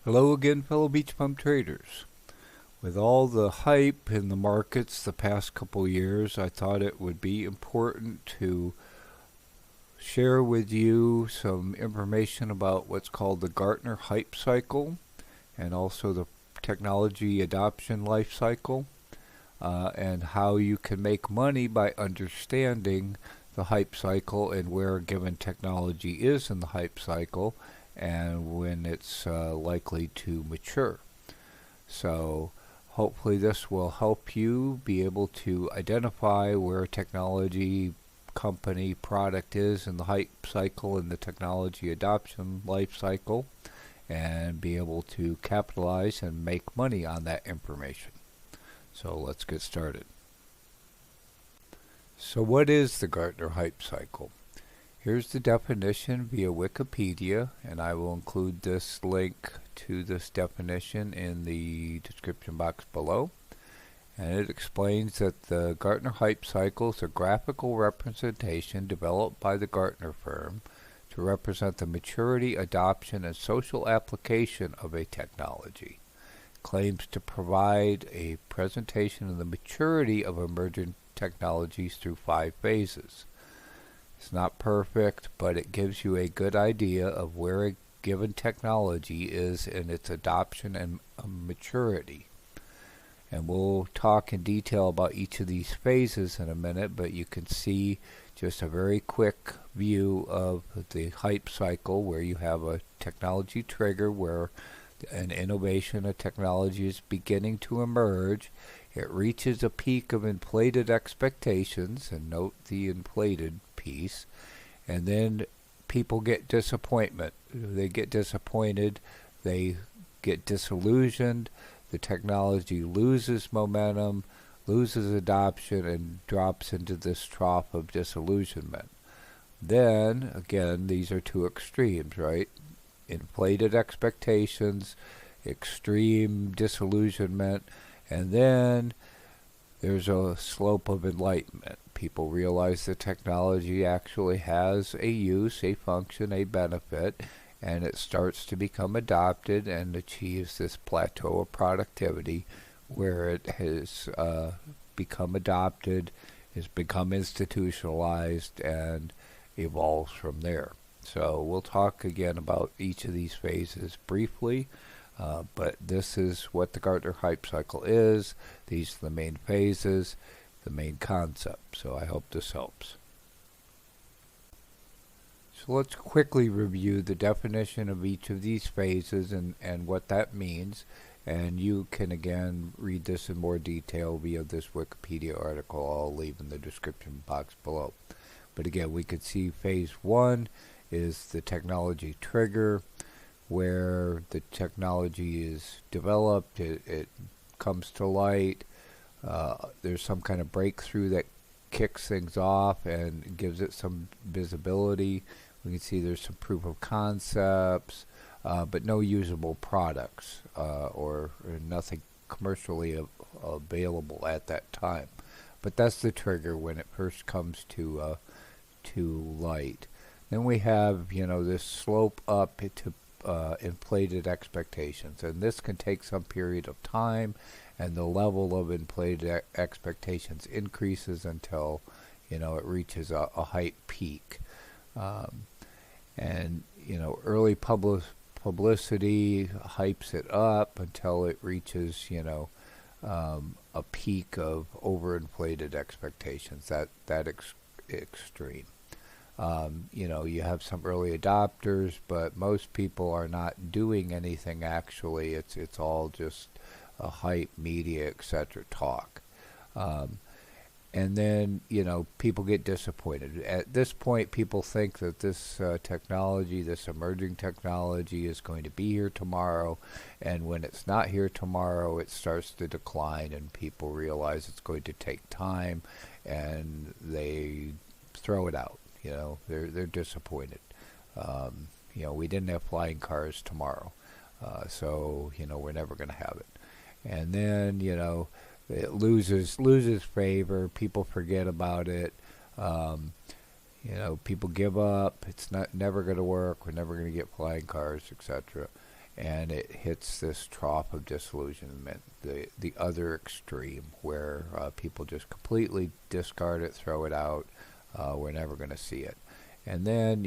Hello again, fellow BeachBum traders. With all the hype in the markets the past couple years, I thought it would be important to share with you some information about what's called the Gartner Hype Cycle and also the technology adoption life cycle, and how you can make money by understanding the hype cycle and where a given technology is in the hype cycle and when it's likely to mature. So hopefully this will help you be able to identify where a technology company product is in the hype cycle and the technology adoption life cycle, and be able to capitalize and make money on that information. So let's get started. So what is the Gartner Hype Cycle? Here's the definition via Wikipedia, and I will include this link to this definition in the description box below. And it explains that the Gartner Hype Cycle is a graphical representation developed by the Gartner firm to represent the maturity, adoption, and social application of a technology. It claims to provide a presentation of the maturity of emerging technologies through 5 phases. It's not perfect, but it gives you a good idea of where a given technology is in its adoption and maturity. And we'll talk in detail about each of these phases in a minute, but you can see just a very quick view of the hype cycle, where you have a technology trigger where an innovation, a technology is beginning to emerge. It reaches a peak of inflated expectations, and note the inflated piece, and then people get disappointment. They get disappointed, they get disillusioned, the technology loses momentum, loses adoption, and drops into this trough of disillusionment. Then, again, these are two extremes, right? Inflated expectations, extreme disillusionment, and then there's a slope of enlightenment. People realize the technology actually has a use, a function, a benefit, and it starts to become adopted and achieves this plateau of productivity where it has become adopted, has become institutionalized, and evolves from there. So we'll talk again about each of these phases briefly. But this is what the Gartner Hype Cycle is. These are the main phases, the main concept. So I hope this helps. So let's quickly review the definition of each of these phases and what that means. And you can again read this in more detail via this Wikipedia article I'll leave in the description box below. But again, we could see phase 1 is the technology trigger, where the technology is developed, it comes to light, there's some kind of breakthrough that kicks things off and gives it some visibility. We can see there's some proof of concepts, but no usable products, or nothing commercially available at that time. But that's the trigger when it first comes to light. Then we have, this slope up to inflated expectations, and this can take some period of time, and the level of inflated expectations increases until it reaches a height peak, and early publicity hypes it up until it reaches a peak of overinflated expectations, that extreme. You have some early adopters, but most people are not doing anything actually. It's all just a hype, media, etc. talk. And then, people get disappointed. At this point, people think that this technology, this emerging technology, is going to be here tomorrow. And when it's not here tomorrow, it starts to decline, and people realize it's going to take time, and they throw it out. They're disappointed. We didn't have flying cars tomorrow, so we're never going to have it. And then it loses favor. People forget about it. People give up. It's never going to work. We're never going to get flying cars, etc. and it hits this trough of disillusionment, the other extreme, where people just completely discard it, throw it out. We're never going to see it. And then,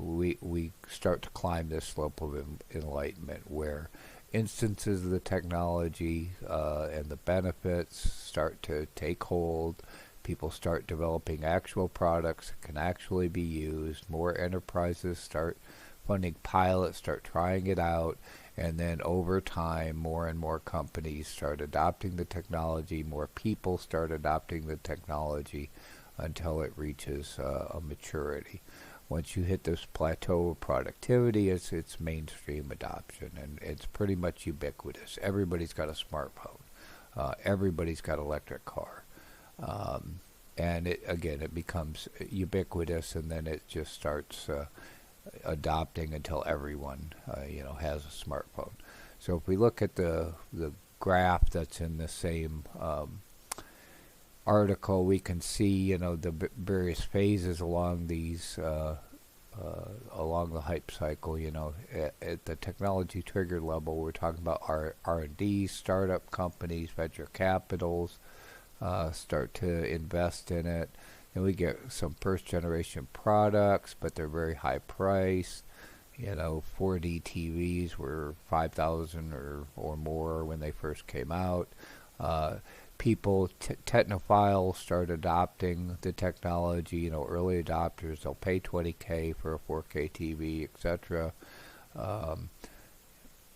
we start to climb this slope of enlightenment, where instances of the technology and the benefits start to take hold. People start developing actual products that can actually be used. More enterprises start funding pilots, start trying it out, and then over time, more and more companies start adopting the technology, more people start adopting the technology until it reaches a maturity. Once you hit this plateau of productivity, it's mainstream adoption, and it's pretty much ubiquitous. Everybody's got a smartphone. Everybody's got an electric car. And it becomes ubiquitous, and then it just starts adopting until everyone has a smartphone. So if we look at the graph that's in the same article, we can see the various phases along these along the hype cycle. At the technology trigger level, we're talking about R&D, startup companies, venture capitals start to invest in it. And we get some first generation products, but they're very high priced. 4D TVs were $5,000 or more when they first came out. People, technophiles start adopting the technology. Early adopters, they'll pay $20K for a 4K TV, etc.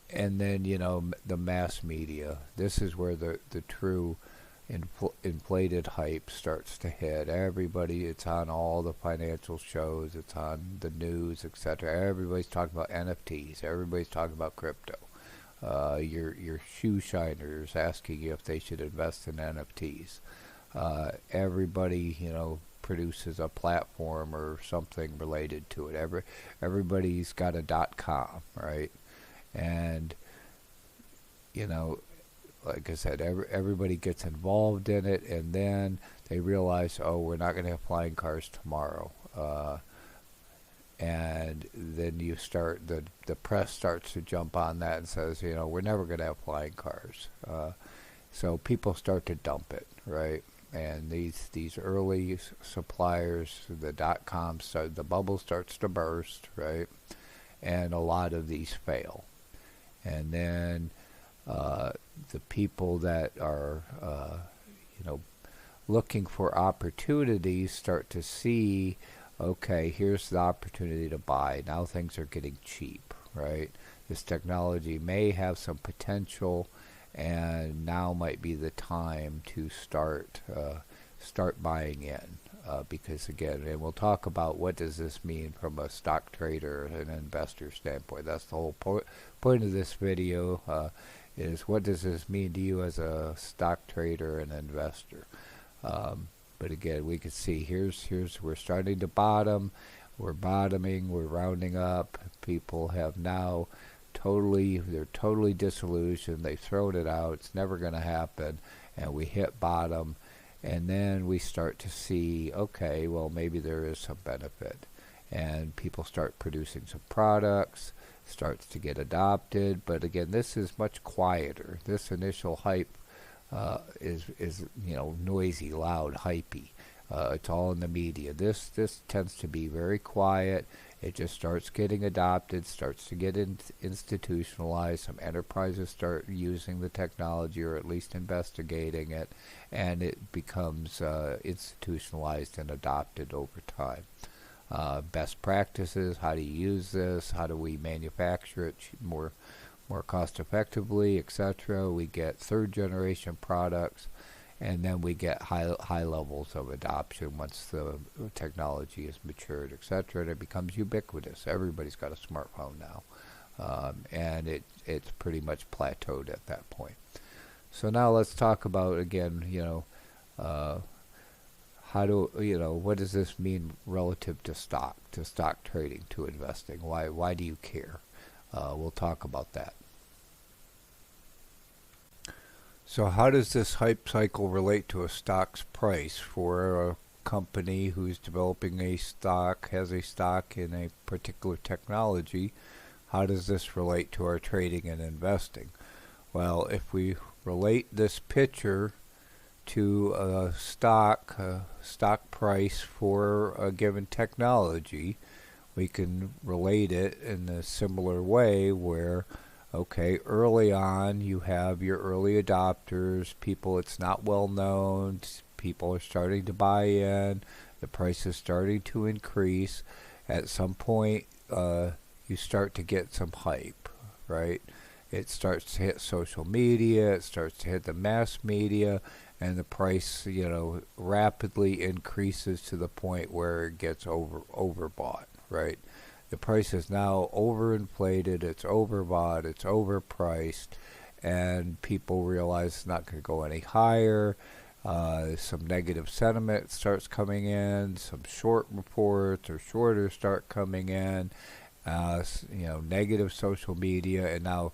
And then, the mass media. This is where the true inflated hype starts to hit. Everybody, it's on all the financial shows, it's on the news, etc. Everybody's talking about NFTs. Everybody's talking about crypto. Your shoe shiners asking you if they should invest in NFTs. Everybody, produces a platform or something related to it. Everybody's got a .com, right? And like I said, everybody gets involved in it, and then they realize, oh, we're not going to have flying cars tomorrow. And then the press starts to jump on that and says, we're never going to have flying cars. So people start to dump it, right? And these early suppliers, the .coms, the bubble starts to burst, right? And a lot of these fail. And then the people that are, looking for opportunities start to see, okay, here's the opportunity to buy. Now things are getting cheap, right? This technology may have some potential, and now might be the time to start buying in. Because again, and we'll talk about what does this mean from a stock trader and investor standpoint. That's the whole point of this video. Is what does this mean to you as a stock trader and investor? But again, we can see here's we're starting to bottom. We're bottoming. We're rounding up. People have now they're totally disillusioned. They've thrown it out. It's never going to happen. And we hit bottom. And then we start to see, okay, well, maybe there is some benefit. And people start producing some products, starts to get adopted. But again, this is much quieter. This initial hype is noisy, loud, hypey. It's all in the media. This tends to be very quiet. It just starts getting adopted, starts to get institutionalized. Some enterprises start using the technology, or at least investigating it, and it becomes institutionalized and adopted over time. Best practices, how do you use this? How do we manufacture it more cost effectively, etc. We get third generation products, and then we get high levels of adoption once the technology is matured, etc. And it becomes ubiquitous. Everybody's got a smartphone now, and it's pretty much plateaued at that point. So now let's talk about again, what does this mean relative to stock trading, to investing? Why do you care? We'll talk about that. So how does this hype cycle relate to a stock's price? For a company who's developing a stock, has a stock in a particular technology, how does this relate to our trading and investing? Well, if we relate this picture to a stock price for a given technology, we can relate it in a similar way where, okay, early on you have your early adopters, people it's not well known, people are starting to buy in, the price is starting to increase. At some point, you start to get some hype, right? It starts to hit social media, it starts to hit the mass media, and the price, rapidly increases to the point where it gets overbought, right? The price is now overinflated, it's overbought, it's overpriced, and people realize it's not going to go any higher. Some negative sentiment starts coming in, some short reports or shorters start coming in, negative social media, and now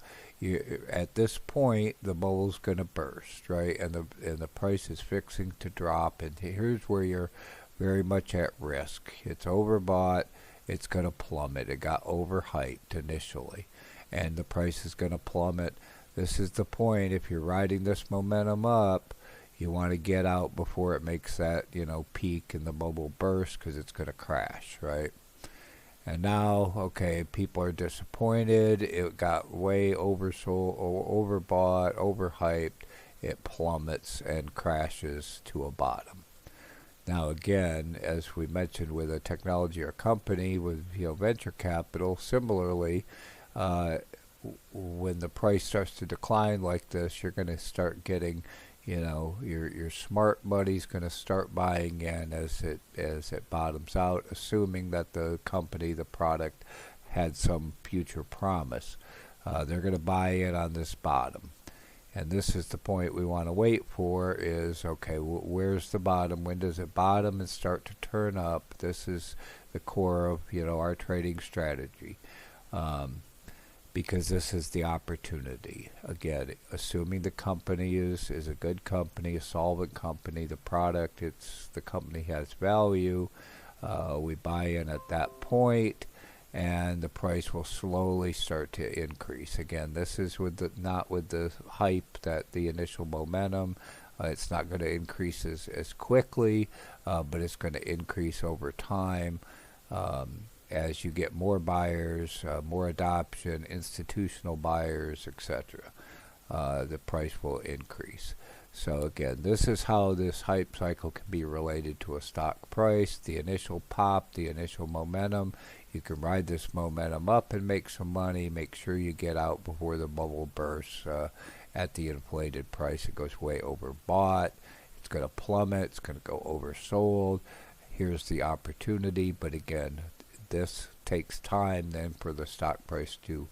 at this point the bubble's going to burst, right? And the price is fixing to drop, and here's where you're very much at risk. It's overbought, it's going to plummet. It got overhyped initially, and the price is going to plummet. This is the point. If you're riding this momentum up, you want to get out before it makes that, peak and the bubble burst, because it's going to crash, right? And now, okay, people are disappointed. It got way oversold, overbought, overhyped. It plummets and crashes to a bottom. Now, again, as we mentioned with a technology or company with venture capital, similarly, when the price starts to decline like this, you're going to start getting, your smart money's going to start buying in as it bottoms out, assuming that the company, the product, had some future promise. They're going to buy in on this bottom. And this is the point we want to wait for is, okay, where's the bottom? When does it bottom and start to turn up? This is the core of, our trading strategy. Because this is the opportunity. Again, assuming the company is a good company, a solvent company, the company has value, we buy in at that point, and the price will slowly start to increase. Again, this is not with the hype, that the initial momentum. It's not going to increase as quickly, but it's going to increase over time. As you get more buyers, more adoption, institutional buyers, etc., the price will increase. So again, this is how this hype cycle can be related to a stock price. The initial pop, the initial momentum. You can ride this momentum up and make some money. Make sure you get out before the bubble bursts at the inflated price. It goes way overbought. It's going to plummet. It's going to go oversold. Here's the opportunity, but again, this takes time then for the stock price to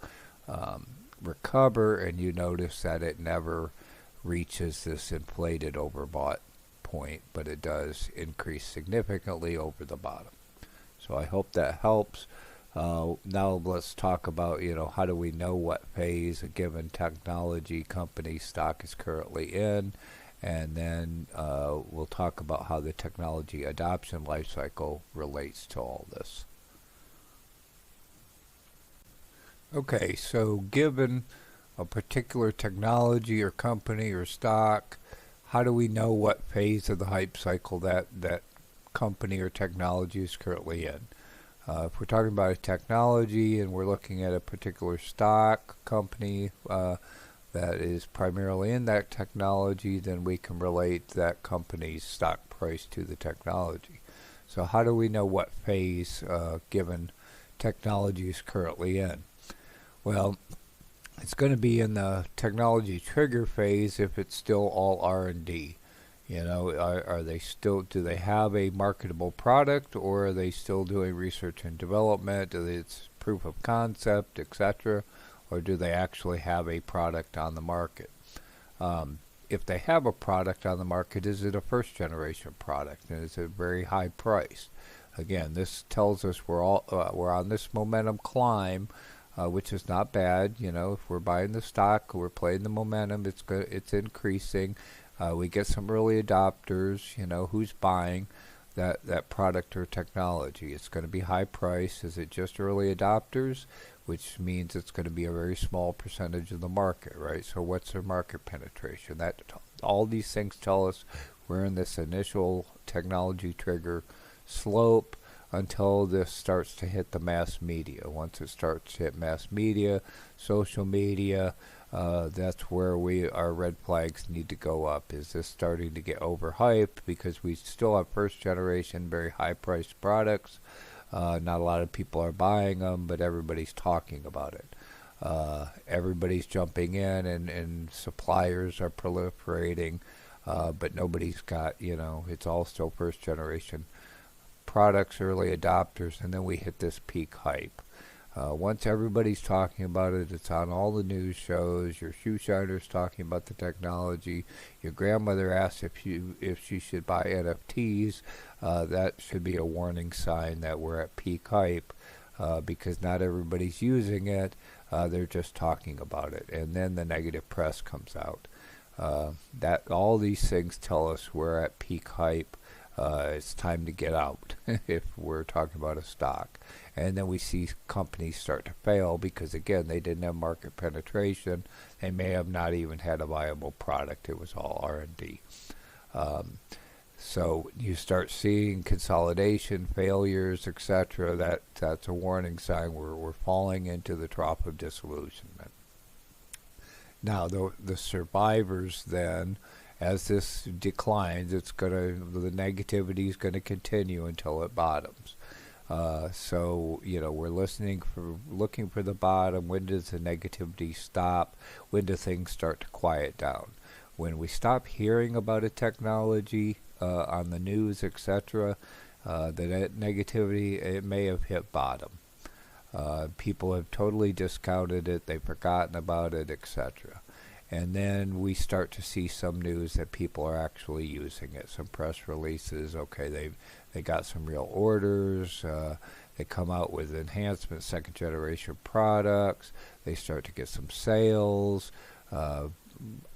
recover, and you notice that it never reaches this inflated overbought point, but it does increase significantly over the bottom. So I hope that helps. Now let's talk about, how do we know what phase a given technology company stock is currently in, and then we'll talk about how the technology adoption life cycle relates to all this. Okay, so given a particular technology or company or stock, how do we know what phase of the hype cycle that company or technology is currently in? If we're talking about a technology and we're looking at a particular stock company that is primarily in that technology, then we can relate that company's stock price to the technology. So how do we know what phase given technology is currently in? Well, it's going to be in the technology trigger phase if it's still all R&D. Are they still, do they have a marketable product, or are they still doing research and development? It's proof of concept, etc., or do they actually have a product on the market? If they have a product on the market, is it a first generation product, and is it very high priced? Again, this tells us we're on this momentum climb. Which is not bad. If we're buying the stock, we're playing the momentum, it's increasing. We get some early adopters, who's buying that product or technology. It's going to be high price. Is it just early adopters? which means it's going to be a very small percentage of the market, right? So what's their market penetration? That all these things tell us we're in this initial technology trigger slope until this starts to hit the mass media. Once it starts to hit mass media, social media, that's where our red flags need to go up. Is this starting to get overhyped because we still have first generation, very high priced products? Not a lot of people are buying them, but everybody's talking about it. Everybody's jumping in, and suppliers are proliferating, but nobody's got, it's all still first generation products, early adopters, and then we hit this peak hype. Once everybody's talking about it, it's on all the news shows, your shoe shiner's talking about the technology, your grandmother asks if she should buy NFTs, that should be a warning sign that we're at peak hype, because not everybody's using it, they're just talking about it, and then the negative press comes out. That all these things tell us we're at peak hype. It's time to get out if we're talking about a stock. And then we see companies start to fail because, again, they didn't have market penetration. They may have not even had a viable product. It was all R&D. So you start seeing consolidation, failures, etc. That's a warning sign we're falling into the trough of disillusionment. Now, the survivors then, as this declines, the negativity is going to continue until it bottoms. So we're looking for the bottom. When does the negativity stop? When do things start to quiet down? When we stop hearing about a technology on the news, etc., the negativity, it may have hit bottom. People have totally discounted it. They've forgotten about it, etc. And then we start to see some news that people are actually using it. Some press releases. Okay, they got some real orders. They come out with enhancement, second generation products. They start to get some sales.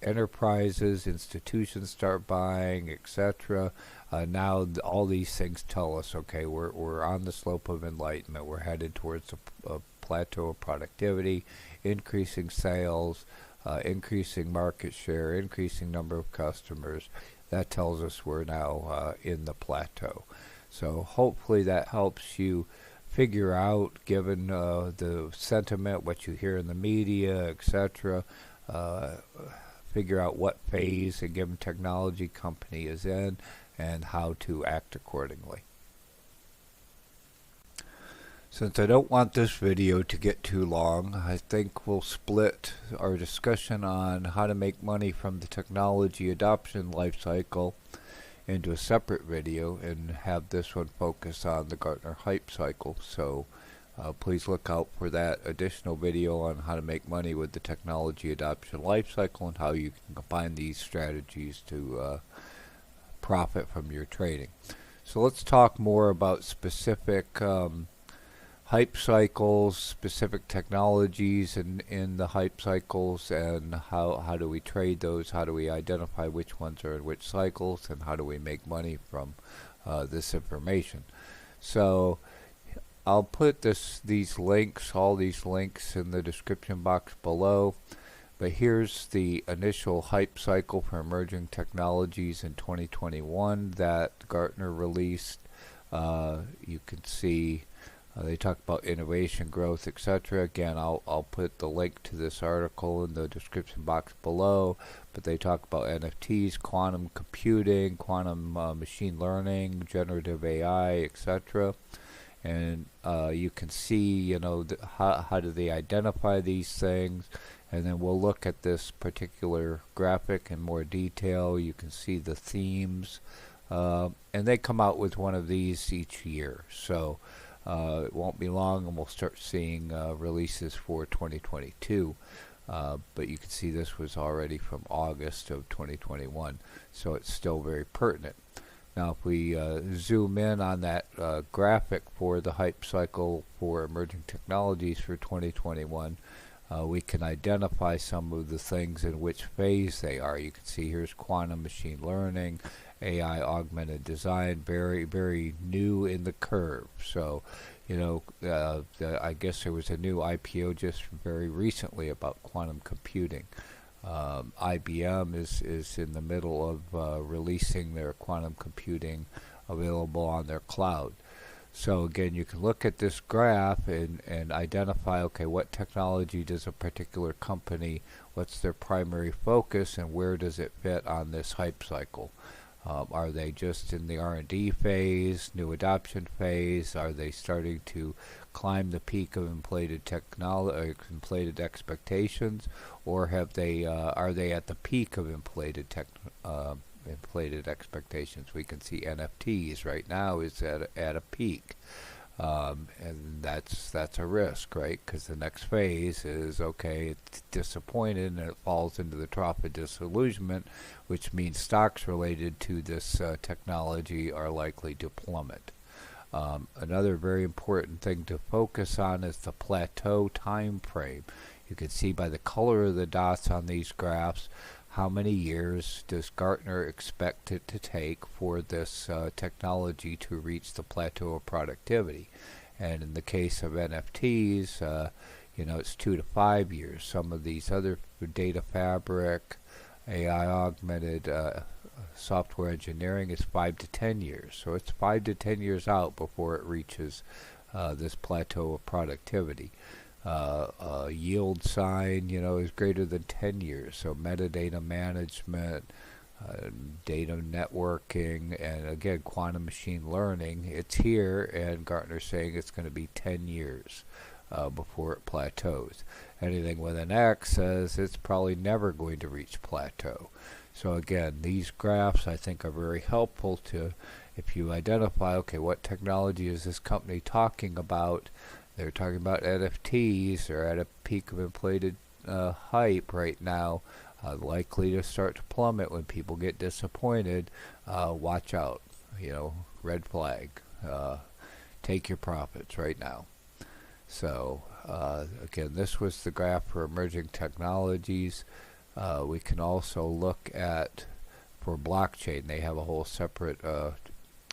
Enterprises, institutions start buying, etc. Now all these things tell us, okay, we're on the slope of enlightenment. We're headed towards a plateau of productivity, increasing sales, increasing market share, increasing number of customers. That tells us we're now in the plateau. So hopefully that helps you figure out, given the sentiment, what you hear in the media, etc., figure out what phase a given technology company is in and how to act accordingly. Since I don't want this video to get too long, I think we'll split our discussion on how to make money from the technology adoption life cycle into a separate video and have this one focus on the Gartner Hype Cycle. So please look out for that additional video on how to make money with the technology adoption life cycle and how you can combine these strategies to profit from your trading. So let's talk more about specific hype cycles, specific technologies in the hype cycles, and how do we trade those, how do we identify which ones are in which cycles, and how do we make money from this information. So I'll put all these links in the description box below, but here's the initial hype cycle for emerging technologies in 2021 that Gartner released. You can see they talk about innovation, growth, etc. Again, I'll put the link to this article in the description box below, but they talk about NFTs, quantum computing, quantum machine learning, generative AI, etc. And you can see, how do they identify these things, and then we'll look at this particular graphic in more detail. You can see the themes, and they come out with one of these each year. So it won't be long and we'll start seeing releases for 2022. But you can see this was already from August of 2021, so it's still very pertinent. Now if we zoom in on that graphic for the hype cycle for emerging technologies for 2021, we can identify some of the things in which phase they are. You can see here's quantum machine learning, AI augmented design, very, very new in the curve. So I guess there was a new IPO just very recently about quantum computing. IBM is in the middle of releasing their quantum computing available on their cloud. So again, you can look at this graph and identify, okay, what technology does a particular company, what's their primary focus, and where does it fit on this hype cycle? Are they just in the R&D phase, new adoption phase? Are they starting to climb the peak of inflated inflated expectations, or are they at the peak of inflated expectations? We can see NFTs right now is at a peak, and that's a risk, right? Because the next phase is, okay, it's disappointed and it falls into the trough of disillusionment, which means stocks related to this technology are likely to plummet. Another very important thing to focus on is the plateau time frame. You can see by the color of the dots on these graphs how many years does Gartner expect it to take for this technology to reach the plateau of productivity. And in the case of NFTs, it's 2 to 5 years. Some of these other data fabric, AI augmented software engineering is 5 to 10 years. So it's 5 to 10 years out before it reaches this plateau of productivity. Yield sign, is greater than 10 years. So metadata management, data networking, and again, quantum machine learning, it's here, and Gartner's saying it's going to be 10 years before it plateaus. Anything with an X says it's probably never going to reach plateau. So again, these graphs I think are very helpful to, if you identify, okay, what technology is this company talking about? They're talking about NFTs. They're at a peak of inflated hype right now, likely to start to plummet when people get disappointed. Watch out, red flag. Take your profits right now. So again, this was the graph for emerging technologies. We can also look at, for blockchain, they have a whole separate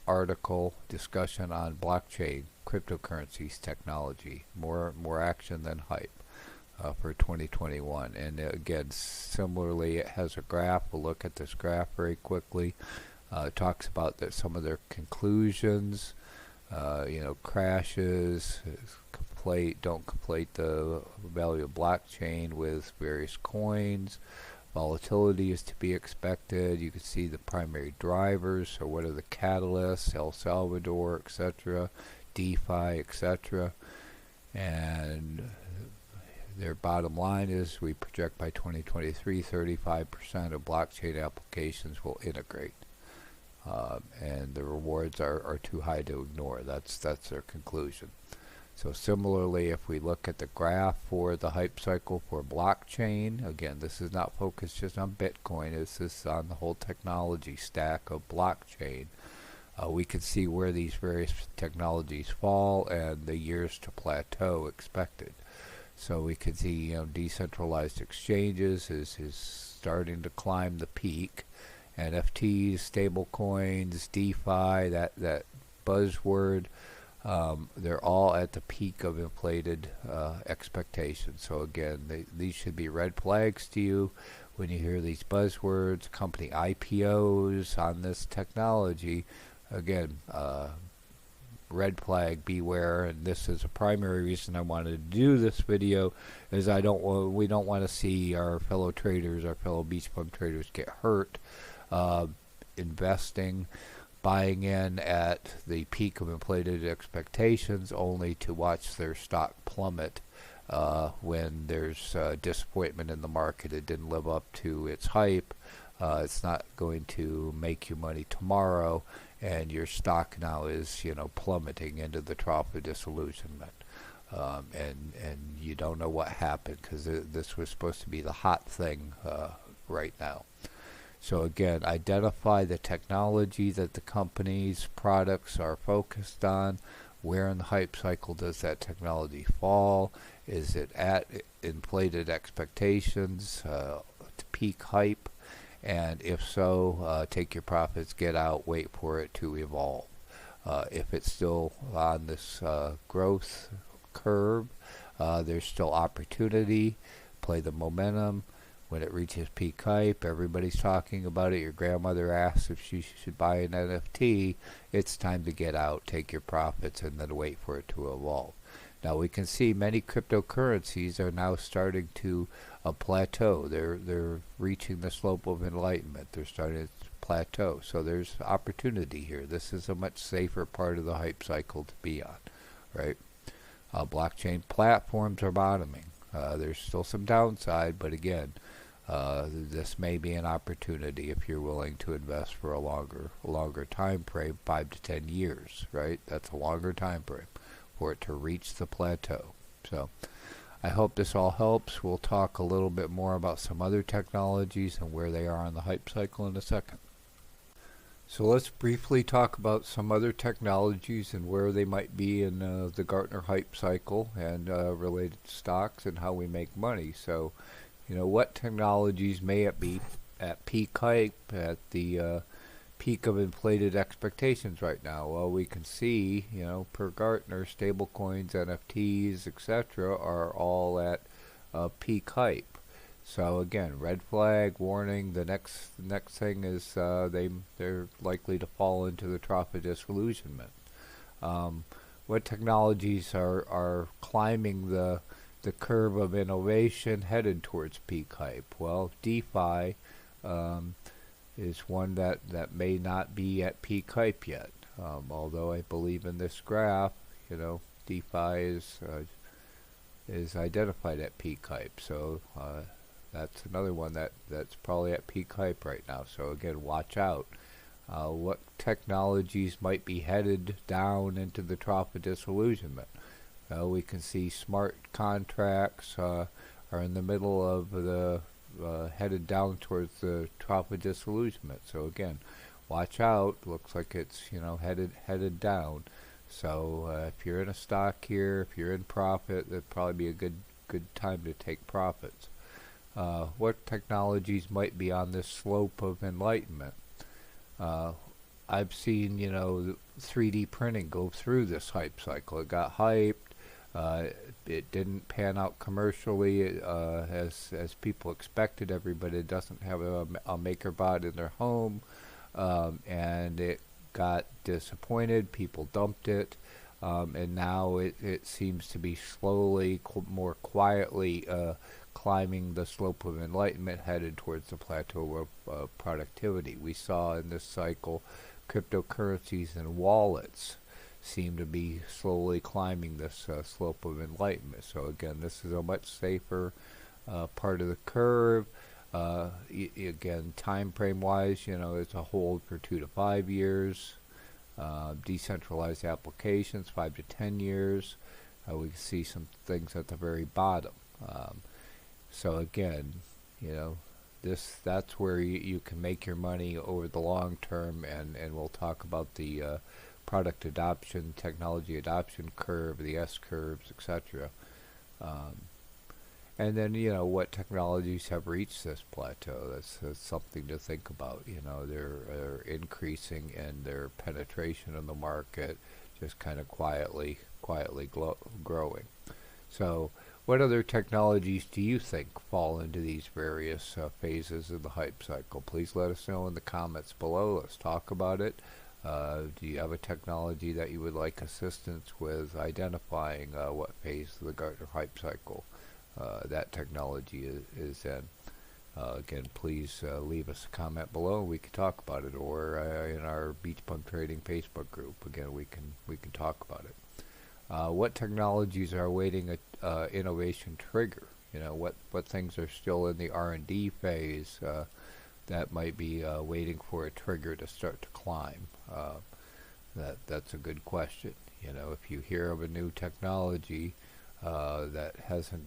article discussion on blockchain cryptocurrencies technology, more action than hype for 2021. And again, similarly, it has a graph. We'll look at this graph very quickly. It talks about some of their conclusions, crashes, don't conflate the value of blockchain with various coins. Volatility is to be expected. You can see the primary drivers, so what are the catalysts, El Salvador, etc., DeFi, etc. And their bottom line is we project by 2023 35% of blockchain applications will integrate. And the rewards are too high to ignore. That's their conclusion. So similarly, if we look at the graph for the hype cycle for blockchain, again, this is not focused just on Bitcoin, this is on the whole technology stack of blockchain. We can see where these various technologies fall and the years to plateau expected. So we can see, decentralized exchanges is starting to climb the peak. NFTs, stable coins, DeFi, that buzzword, they're all at the peak of inflated expectations. So again, these should be red flags to you when you hear these buzzwords, company IPOs on this technology. Again, red flag, beware. And this is a primary reason I wanted to do this video, is we don't want to see our fellow traders, our fellow BeachBum traders get hurt investing, buying in at the peak of inflated expectations only to watch their stock plummet when there's disappointment in the market. It didn't live up to its hype. It's not going to make you money tomorrow, and your stock now is plummeting into the trough of disillusionment. And you don't know what happened, because this was supposed to be the hot thing right now. So again, identify the technology that the company's products are focused on. Where in the hype cycle does that technology fall? Is it at inflated expectations, to peak hype? And if so, take your profits, get out, wait for it to evolve. If it's still on this growth curve, there's still opportunity. Play the momentum. When it reaches peak hype, everybody's talking about it. Your grandmother asks if she should buy an NFT. It's time to get out, take your profits, and then wait for it to evolve. Now we can see many cryptocurrencies are now starting to plateau. They're reaching the slope of enlightenment. They're starting to plateau. So there's opportunity here. This is a much safer part of the hype cycle to be on, right? Blockchain platforms are bottoming. There's still some downside, but again, this may be an opportunity if you're willing to invest for a longer time frame, 5 to 10 years, right? That's a longer time frame for it to reach the plateau. So I hope this all helps. We'll talk a little bit more about some other technologies and where they are on the hype cycle in a second. So let's briefly talk about some other technologies and where they might be in the Gartner Hype Cycle and related stocks and how we make money. So, what technologies may it be at peak hype, at the peak of inflated expectations right now? Well, we can see, per Gartner, stablecoins, NFTs, etc. are all at peak hype. So again, red flag, warning. The next thing is they're likely to fall into the trough of disillusionment. What technologies are climbing the curve of innovation headed towards peak hype? Well, DeFi is one that may not be at peak hype yet. Although I believe in this graph, DeFi is identified at peak hype. So that's another one that's probably at peak hype right now. So again, watch out. What technologies might be headed down into the trough of disillusionment? We can see smart contracts are in the middle of the headed down towards the trough of disillusionment. So again, watch out. Looks like it's headed down. So if you're in a stock here, if you're in profit, that'd probably be a good time to take profits. What technologies might be on this slope of enlightenment? I've seen 3D printing go through this hype cycle. It got hyped. It didn't pan out commercially as people expected. Everybody doesn't have a MakerBot in their home, and it got disappointed. People dumped it, and now it seems to be slowly, more quietly climbing the slope of enlightenment, headed towards the plateau of productivity. We saw in this cycle cryptocurrencies and wallets seem to be slowly climbing this slope of enlightenment. So again, this is a much safer part of the curve. Again, time frame wise, it's a hold for 2 to 5 years. Decentralized applications, 5 to 10 years. We can see some things at the very bottom. So again, that's where you can make your money over the long term, and we'll talk about the product adoption, technology adoption curve, the S curves, etc. And then, what technologies have reached this plateau? That's something to think about. They're increasing in their penetration in the market, just kind of quietly growing. So what other technologies do you think fall into these various phases of the hype cycle? Please let us know in the comments below. Let's talk about it. Do you have a technology that you would like assistance with identifying what phase of the Gartner Hype Cycle that technology is in? Again, please leave us a comment below and we can talk about it, or in our BeachBum Trading Facebook group. Again, we can talk about it. What technologies are awaiting a innovation trigger? What things are still in the R&D phase that might be waiting for a trigger to start to climb? That's a good question. If you hear of a new technology that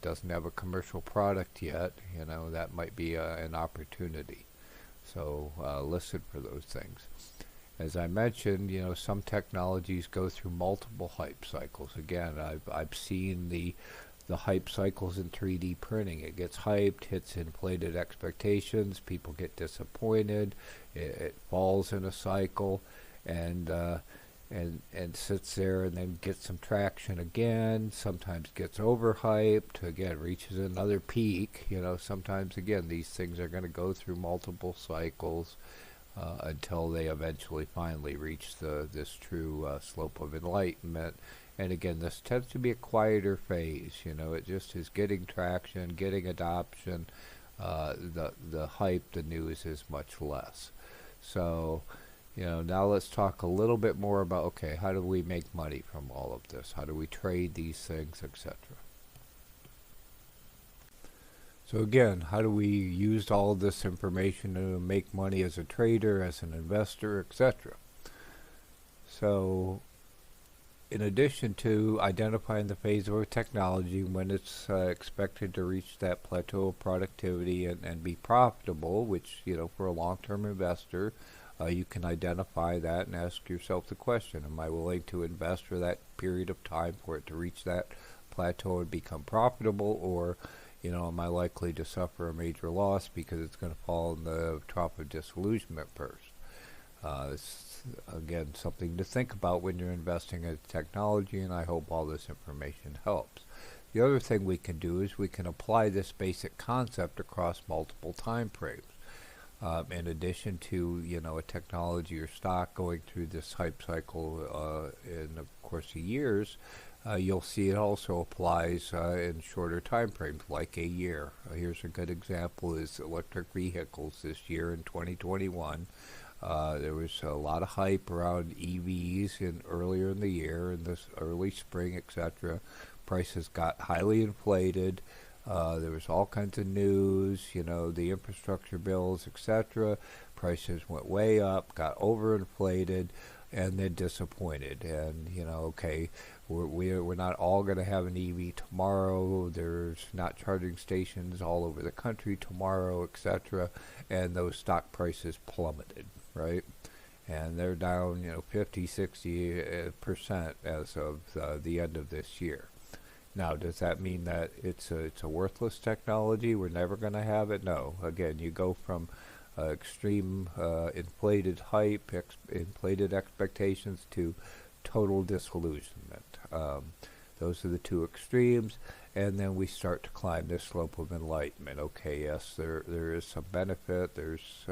doesn't have a commercial product yet, that might be an opportunity. So listen for those things. As I mentioned, some technologies go through multiple hype cycles. Again, I've seen the hype cycles in 3D printing. It gets hyped, hits inflated expectations, people get disappointed, it falls in a cycle, and and sits there and then gets some traction again, sometimes gets overhyped, again reaches another peak. Sometimes again these things are going to go through multiple cycles until they eventually finally reach this true slope of enlightenment. And again, this tends to be a quieter phase. It just is getting traction, getting adoption. The hype, the news is much less. So, now let's talk a little bit more about, okay, how do we make money from all of this? How do we trade these things, etc.? So again, how do we use all of this information to make money as a trader, as an investor, etc.? So in addition to identifying the phase of a technology when it's expected to reach that plateau of productivity and be profitable, which, for a long-term investor, you can identify that and ask yourself the question, am I willing to invest for that period of time for it to reach that plateau and become profitable, or am I likely to suffer a major loss because it's going to fall in the trough of disillusionment first? It's, again, something to think about when you're investing in technology, and I hope all this information helps. The other thing we can do is we can apply this basic concept across multiple time frames. In addition to, a technology or stock going through this hype cycle in the course of years, you'll see it also applies in shorter time frames, like a year. Here's a good example: is electric vehicles this year in 2021. There was a lot of hype around EVs earlier in the year, in this early spring, etc. Prices got highly inflated. There was all kinds of news, the infrastructure bills, etc. Prices went way up, got overinflated, and then disappointed. And okay, we're not all going to have an EV tomorrow. There's not charging stations all over the country tomorrow, etc. And those stock prices plummeted, right? And they're down, 50, 60% as of the end of this year. Now, does that mean that it's a worthless technology? We're never going to have it? No. Again, you go from extreme inflated hype, inflated expectations, to total disillusionment. Those are the two extremes, and then we start to climb this slope of enlightenment. Okay, yes, there is some benefit, there's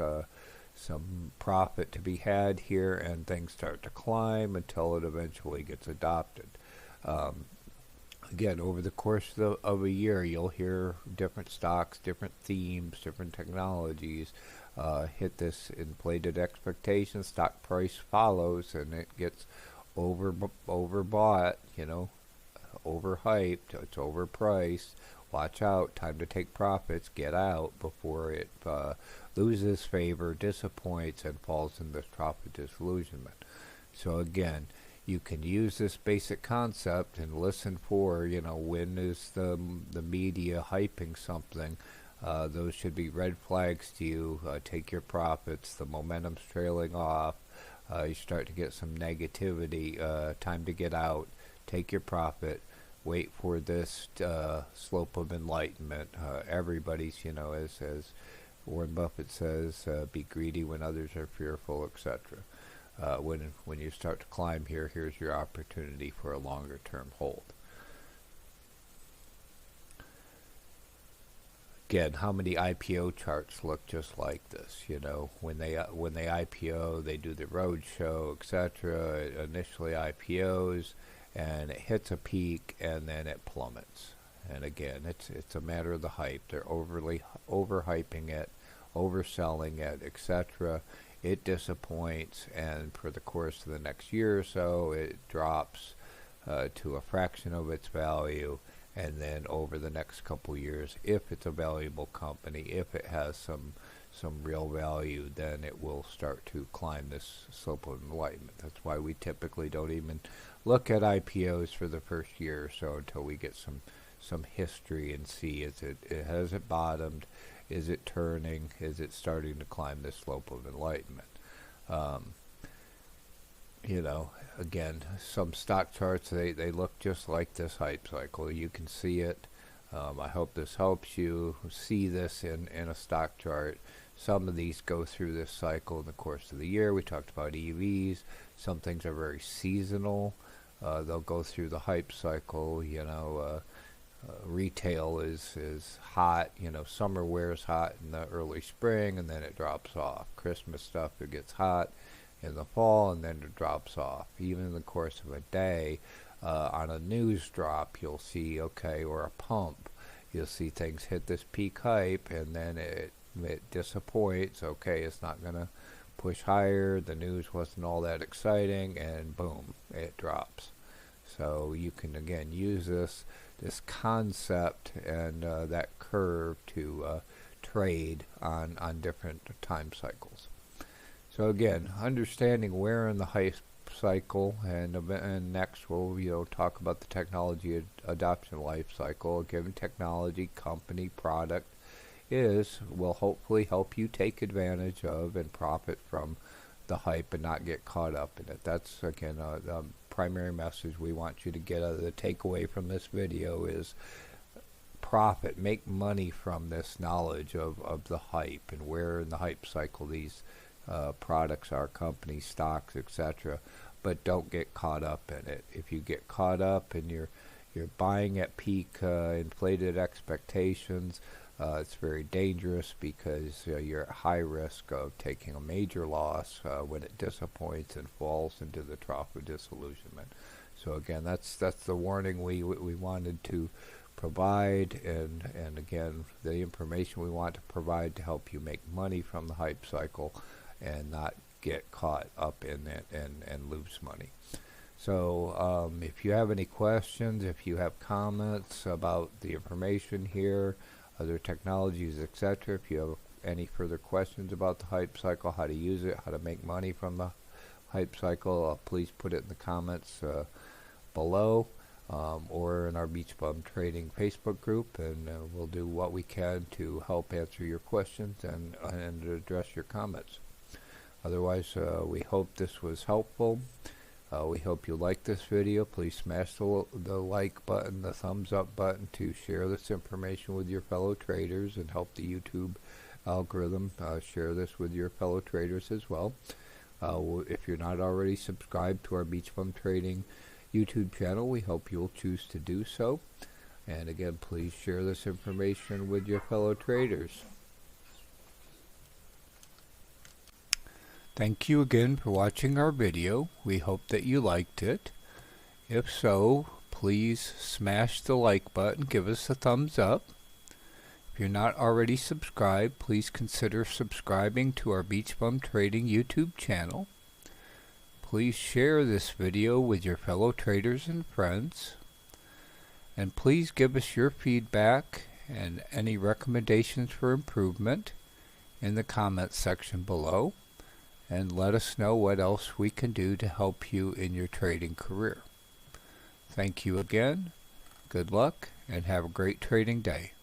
some profit to be had here, and things start to climb until it eventually gets adopted. Again, over the course of a year, you'll hear different stocks, different themes, different technologies hit this inflated expectation. Stock price follows, and it gets overbought, overhyped, it's overpriced. Watch out, time to take profits, get out before it loses favor, disappoints, and falls in this trough of disillusionment. So again, you can use this basic concept and listen for, when is the media hyping something. Those should be red flags to you. Take your profits. The momentum's trailing off. You start to get some negativity. Time to get out. Take your profit. Wait for this slope of enlightenment. Everybody's, as Warren Buffett says, be greedy when others are fearful, etc. When you start to climb here, here's your opportunity for a longer term hold. Again, how many IPO charts look just like this? When they IPO, they do the road show, etc. It initially IPOs, and it hits a peak, and then it plummets. And again, it's a matter of the hype. They're overhyping it, overselling it, etc. It disappoints, and for the course of the next year or so, it drops to a fraction of its value, and then over the next couple years, if it's a valuable company, if it has some real value, then it will start to climb this slope of enlightenment. That's why we typically don't even look at IPOs for the first year or so until we get some history and see, has it bottomed? Is it turning? Is it starting to climb this slope of enlightenment? Again, some stock charts, they look just like this hype cycle. You can see it. I hope this helps you see this in a stock chart Some of these go through this cycle in the course of the year. We talked about EVs. Some things are very seasonal. They'll go through the hype cycle. Retail is hot. Summer wears hot in the early spring, and then it drops off. Christmas stuff, it gets hot in the fall, and then it drops off. Even in the course of a day, on a news drop, you'll see, or a pump, you'll see things hit this peak hype, and then it disappoints. It's not going to push higher. The news wasn't all that exciting, and boom, it drops. So you can again use this concept and that curve to trade on different time cycles. So again, understanding where in the hype cycle, and next we'll talk about the technology adoption life cycle. A given technology, company, product will hopefully help you take advantage of and profit from the hype and not get caught up in it. That's again the primary message we want you to get out of the takeaway from this video is profit, make money from this knowledge of the hype and where in the hype cycle these products are, companies, stocks, etc. But don't get caught up in it. If you get caught up and you're buying at peak inflated expectations, it's very dangerous because you're at high risk of taking a major loss when it disappoints and falls into the trough of disillusionment. So again, that's the warning we wanted to provide, and again, the information we want to provide to help you make money from the hype cycle and not get caught up in it and lose money. So if you have any questions, if you have comments about the information here, other technologies, etc., if you have any further questions about the hype cycle, how to use it, how to make money from the hype cycle, please put it in the comments below, or in our BeachBum Trading Facebook group, and we'll do what we can to help answer your questions and address your comments. Otherwise, we hope this was helpful. We hope you like this video. Please smash the like button, the thumbs up button to share this information with your fellow traders and help the YouTube algorithm share this with your fellow traders as well. If you're not already subscribed to our BeachBum Trading YouTube channel, we hope you'll choose to do so. And again, please share this information with your fellow traders. Thank you again for watching our video. We hope that you liked it. If so, please smash the like button, give us a thumbs up. If you're not already subscribed, please consider subscribing to our BeachBum Trading YouTube channel. Please share this video with your fellow traders and friends. And please give us your feedback and any recommendations for improvement in the comments section below. And let us know what else we can do to help you in your trading career. Thank you again, good luck, and have a great trading day.